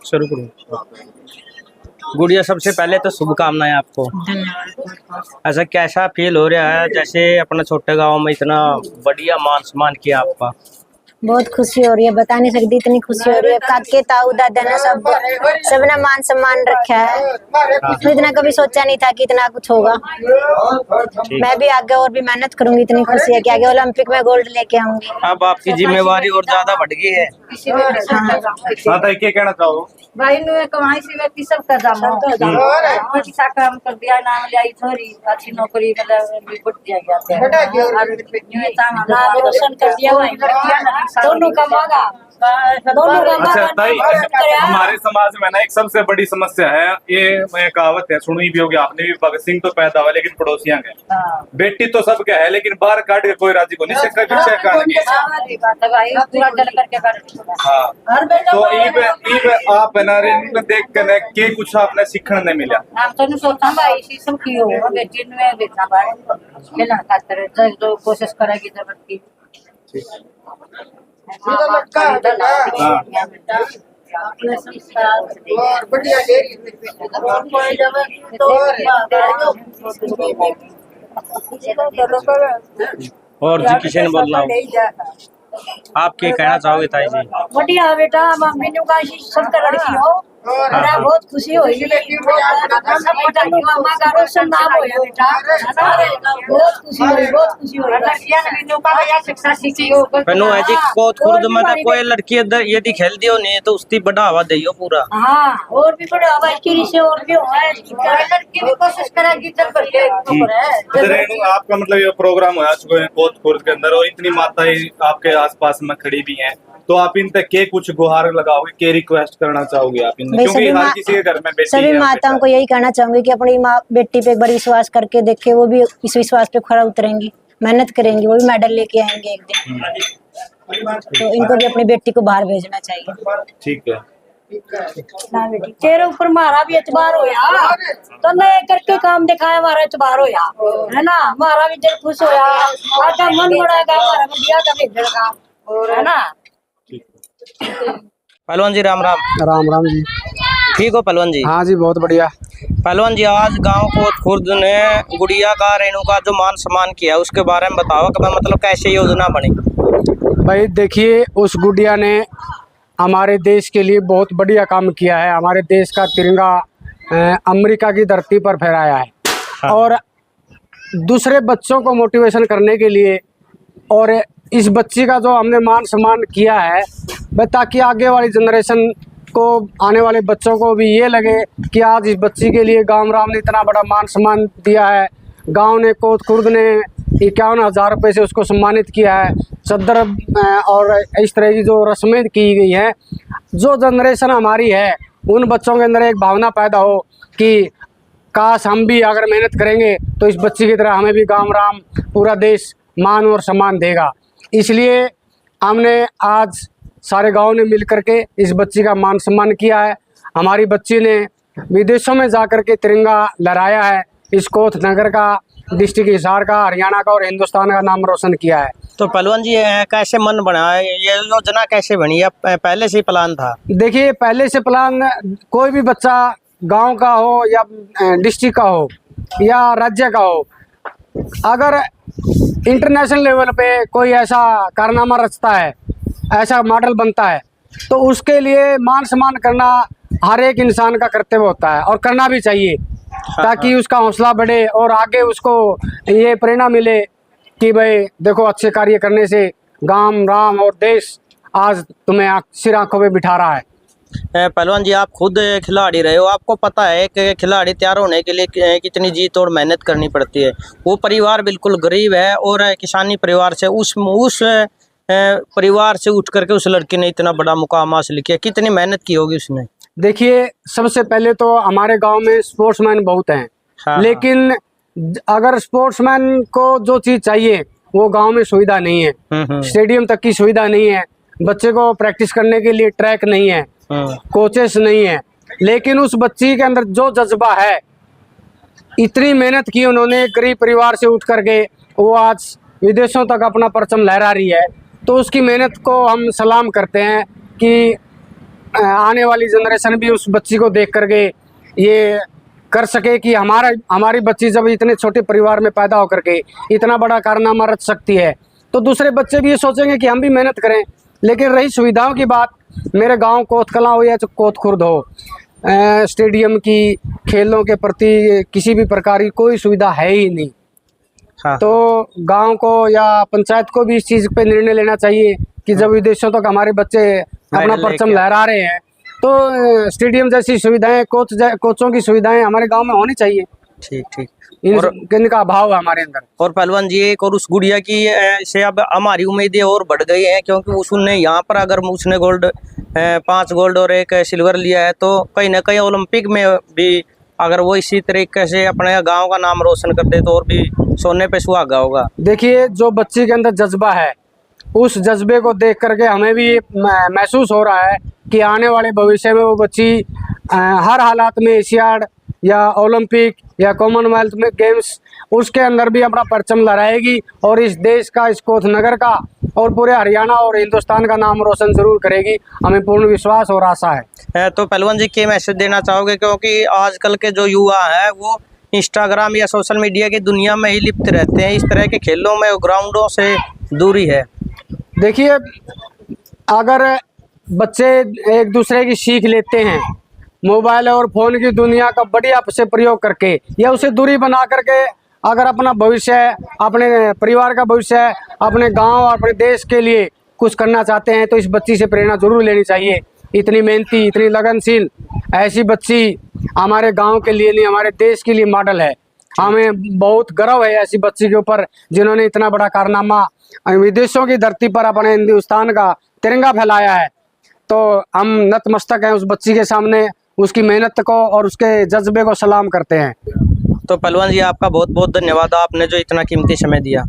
शुरू करो। गुड़िया, सबसे पहले तो शुभकामनाएं आपको। ऐसा कैसा फील हो रहा है जैसे अपने छोटे गांव में इतना बढ़िया मान सम्मान किया आपका? बहुत खुशी हो रही है, बता नहीं सकती, इतनी खुशी हो रही है। काके ताऊ दादा ने सबने मान सम्मान रखा है। इतना कभी सोचा नहीं था कि इतना कुछ होगा। मैं भी आगे और भी मेहनत करूंगी। इतनी खुशी है कि आगे ओलंपिक में गोल्ड लेके आऊंगी। अब आपकी जिम्मेवारी और ज्यादा बढ़ गई है। क्या कहना चाहो भाई ने कमाई से व्यक्ति सब कर जामो अच्छा काम कर दिया, नाम लिया थोड़ी अच्छी नौकरी मतलब गुट दिया जाते हैं और नाम रोशन कर दिया भाई, दोनों कमागा दोनों कमागा। अच्छा ताई, हमारे समाज में ना एक सबसे बड़ी समस्या है, ये कहावत है, सुनी भी होगी आपने भी, भगत सिंह तो पैदा हुआ लेकिन पड़ोसियां गए। बेटी तो सबके है लेकिन बाहर काट के कोई राजी को नहीं से आप देख के कुछ आपने सीखने नहीं मिला। हम तो सोचता भाई सब की हो बेटी में बेटा भाई खातर जो कोशिश करेगी जरूरत की। और जी किशन बोलना आप क्या कहना चाहोगे ताई जी? बढ़िया बेटा, मम्मी ने कहा सब का लड़की हो, बहुत खुशी हुई। मामा का रोशन नाम होया बेटा, बहुत खुशी हुई, बहुत खुशी हुई। शिक्षा सीखी हो है जी, बहुत खुर्द में तो कोई लड़की यदि खेल दियो नहीं तो उसकी बढ़ावा दियो पूरा। हाँ, और भी बढ़ावा इसकी से और भी हो लड़की भी कोशिश करेगी जब आपका मतलब ये प्रोग्राम हुआ बहुत खुर्द के अंदर और इतनी माताएं आपके आसपास में खड़ी भी हैं, तो आप इन तक के कुछ गुहार लगाओगे, के रिक्वेस्ट करना चाहोगे आप इन, क्योंकि हर किसी के घर में बेटी सभी माताओं को यही कहना चाहूंगी कि अपनी माँ बेटी पे एक बार विश्वास करके देखे, वो भी इस विश्वास पे खरा उतरेंगी, मेहनत करेंगी, वो भी मेडल लेके आएंगे एक दिन। तो इनको भी अपनी बेटी को बाहर भेजना चाहिए। ठीक है ना बेटी, तेरे ऊपर हमारा भी एतबार होया, तो नए करके काम दिखाया, हमारा एतबार होया है ना, हमारा भी दिल खुश होया, आधा मन बढ़ाएगा हमारा बिया का भेजेगा है ना। पहलवान जी राम राम। राम राम जी। ठीक हो पहलवान जी? हाँ जी, बहुत बढ़िया। पहलवान जी, आज गांव कोट खुर्द ने गुड़िया का रेणु का जो मान सम्मान किया उसके बारे में बताओ कि मतलब कैसे योजना बनी? भाई देखिए, उस गुड़िया ने हमारे देश के लिए बहुत बढ़िया काम किया है। हमारे देश का तिरंगा अमेरिका की धरती पर फहराया है। हाँ। और दूसरे बच्चों को मोटिवेशन करने के लिए और इस बच्ची का जो हमने मान सम्मान किया है, ताकि आगे वाली जनरेशन को, आने वाले बच्चों को भी ये लगे कि आज इस बच्ची के लिए गांव राम ने इतना बड़ा मान सम्मान दिया है। गांव ने, कोट खुर्द ने 51,000 रुपये से उसको सम्मानित किया है। सदर और इस तरह की जो रस्में की गई हैं, जो जनरेशन हमारी है उन बच्चों के अंदर एक भावना पैदा हो कि काश हम भी अगर मेहनत करेंगे तो इस बच्ची की तरह हमें भी गांव राम, पूरा देश मान और सम्मान देगा। इसलिए हमने आज सारे गांव ने मिल करके इस बच्ची का मान सम्मान किया है। हमारी बच्ची ने विदेशों में जाकर के तिरंगा लहराया है। इस कोथ नगर का, डिस्ट्रिक्ट हिसार का, हरियाणा का और हिंदुस्तान का नाम रोशन किया है। तो पहलवान जी कैसे मन बना है, ये योजना कैसे बनी या पहले से ही प्लान था? देखिए, पहले से प्लान, कोई भी बच्चा गांव का हो या डिस्ट्रिक्ट का हो या राज्य का हो, अगर इंटरनेशनल लेवल पे कोई ऐसा कारनामा रचता है, ऐसा मॉडल बनता है, तो उसके लिए मान सम्मान करना हर एक इंसान का कर्तव्य होता है और करना भी चाहिए, ताकि उसका हौसला बढ़े और आगे उसको ये प्रेरणा मिले कि भाई देखो, अच्छे कार्य करने से गांव राम और देश आज तुम्हें सिर आंखों पे बिठा रहा है। पहलवान जी, आप खुद खिलाड़ी रहे हो, आपको पता है कि खिलाड़ी तैयार होने के लिए कितनी जी तोड़ मेहनत करनी पड़ती है। वो परिवार बिल्कुल गरीब है और किसानी परिवार से, उस परिवार से उठ करके उस लड़के ने इतना बड़ा मुकाम हासिल किया। कितनी मेहनत की होगी उसने? देखिए, सबसे पहले तो हमारे गांव में स्पोर्ट्समैन बहुत हैं। हाँ, लेकिन अगर स्पोर्ट्समैन को जो चीज़ चाहिए वो गांव में सुविधा नहीं है। स्टेडियम तक की सुविधा नहीं है, बच्चे को प्रैक्टिस करने के लिए ट्रैक नहीं है, कोचेस नहीं है। लेकिन उस बच्ची के अंदर जो जज्बा है, इतनी मेहनत की उन्होंने, गरीब परिवार से उठ करके वो आज विदेशों तक अपना परचम लहरा रही है। तो उसकी मेहनत को हम सलाम करते हैं कि आने वाली जनरेशन भी उस बच्ची को देख करके ये कर सके कि हमारी बच्ची जब इतने छोटे परिवार में पैदा होकर के इतना बड़ा कारनामा रच सकती है, तो दूसरे बच्चे भी ये सोचेंगे कि हम भी मेहनत करें। लेकिन रही सुविधाओं की बात, मेरे गांव कोतकला हो या कोत खुर्द हो, स्टेडियम की, खेलों के प्रति किसी भी प्रकार की कोई सुविधा है ही नहीं। हाँ। तो गांव को या पंचायत को भी इस चीज़ पे निर्णय लेना चाहिए कि जब विदेशों तक हमारे बच्चे अपना परचम लहरा रहे हैं, तो स्टेडियम जैसी सुविधाएं, कोचों की सुविधाएं हमारे गांव में होनी चाहिए। ठीक ठीक। इनका अभाव है हमारे अंदर। और पहलवान जी, एक और उस गुड़िया की से अब हमारी उम्मीदें और बढ़ गई हैं, क्योंकि उसने यहाँ पर अगर उसने 5 गोल्ड और 1 सिल्वर लिया है, तो कहीं ना कहीं ओलंपिक में भी अगर वो इसी तरीके से अपने गांव का नाम रोशन कर दे तो और भी सोने पे सुहागा होगा। देखिए, जो बच्ची के अंदर जज्बा है, उस जज्बे को देख करके हमें भी महसूस हो रहा है कि आने वाले भविष्य में वो बच्ची हर हालात में एशियाड या ओलंपिक या कॉमनवेल्थ में गेम्स, उसके अंदर भी अपना परचम लहराएगी और इस देश का, इस कोथनगर का और पूरे हरियाणा और हिंदुस्तान का नाम रोशन जरूर करेगी। हमें पूर्ण विश्वास और आशा है। तो पहलवान जी, क्या मैसेज देना चाहोगे, क्योंकि आजकल के जो युवा हैं वो इंस्टाग्राम या सोशल मीडिया की दुनिया में ही लिप्त रहते हैं, इस तरह के खेलों में ग्राउंडों से दूरी है। देखिए, अगर बच्चे एक दूसरे की सीख लेते हैं मोबाइल और फ़ोन की दुनिया का बढ़िया से प्रयोग करके या उसे दूरी बना करके, अगर अपना भविष्य, अपने परिवार का भविष्य, अपने गांव और अपने देश के लिए कुछ करना चाहते हैं, तो इस बच्ची से प्रेरणा जरूर लेनी चाहिए। इतनी मेहनती, इतनी लगनशील ऐसी बच्ची हमारे गांव के लिए नहीं, हमारे देश के लिए मॉडल है। हमें बहुत गर्व है ऐसी बच्ची के ऊपर, जिन्होंने इतना बड़ा कारनामा विदेशों की धरती पर अपने हिंदुस्तान का तिरंगा फैलाया है। तो हम नतमस्तक हैं उस बच्ची के सामने, उसकी मेहनत को और उसके जज्बे को सलाम करते हैं। तो पहलवान जी, आपका बहुत बहुत धन्यवाद, आपने जो इतना कीमती समय दिया।